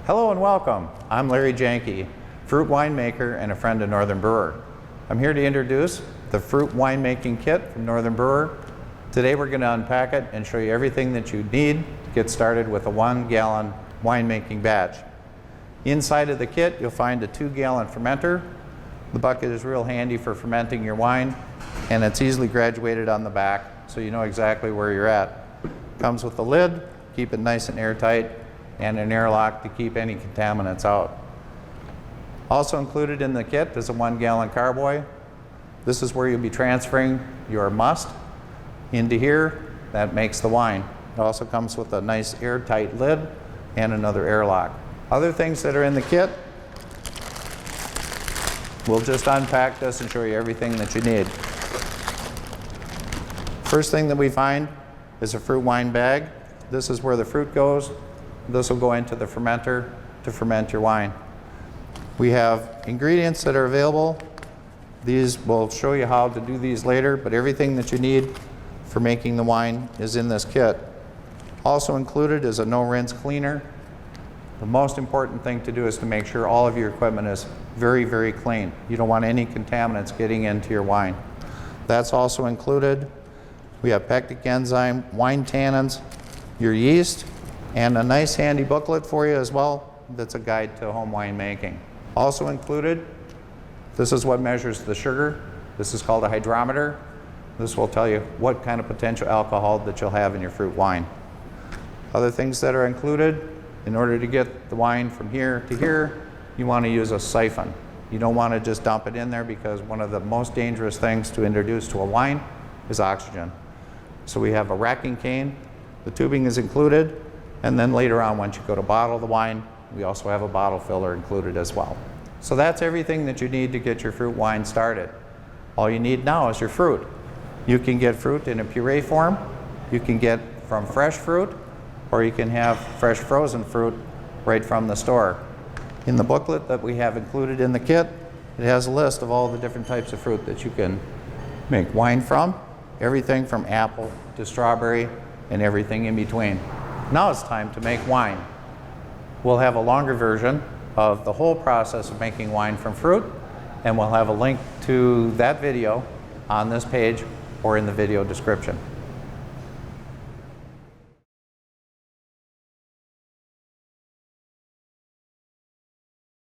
Hello and welcome. I'm Larry Janke, fruit winemaker and a friend of Northern Brewer. I'm here to introduce the fruit winemaking kit from Northern Brewer. Today we're going to unpack it and show you everything that you need to get started with a 1-gallon winemaking batch. Inside of the kit you'll find a 2-gallon fermenter. The bucket is real handy for fermenting your wine, and it's easily graduated on the back so you know exactly where you're at. Comes with a lid, keep it nice and airtight, and an airlock to keep any contaminants out. Also included in the kit is a 1-gallon carboy. This is where you'll be transferring your must into here. That makes the wine. It also comes with a nice airtight lid and another airlock. Other things that are in the kit, we'll just unpack this and show you everything that you need. First thing that we find is a fruit wine bag. This is where the fruit goes. This will go into the fermenter to ferment your wine. We have ingredients that are available. These, we'll show you how to do these later, but everything that you need for making the wine is in this kit. Also included is a no-rinse cleaner. The most important thing to do is to make sure all of your equipment is very, very clean. You don't want any contaminants getting into your wine. That's also included. We have pectic enzyme, wine tannins, your yeast, and a nice handy booklet for you as well that's a guide to home winemaking. Also included, this is what measures the sugar. This is called a hydrometer. This will tell you what kind of potential alcohol that you'll have in your fruit wine. Other things that are included, in order to get the wine from here to here, you want to use a siphon. You don't want to just dump it in there, because one of the most dangerous things to introduce to a wine is oxygen. So we have a racking cane. The tubing is included. And then later on, once you go to bottle the wine, we also have a bottle filler included as well. So that's everything that you need to get your fruit wine started. All you need now is your fruit. You can get fruit in a puree form. You can get from fresh fruit, or you can have fresh frozen fruit right from the store. In the booklet that we have included in the kit, it has a list of all the different types of fruit that you can make wine from. Everything from apple to strawberry and everything in between. Now it's time to make wine. We'll have a longer version of the whole process of making wine from fruit, and we'll have a link to that video on this page or in the video description.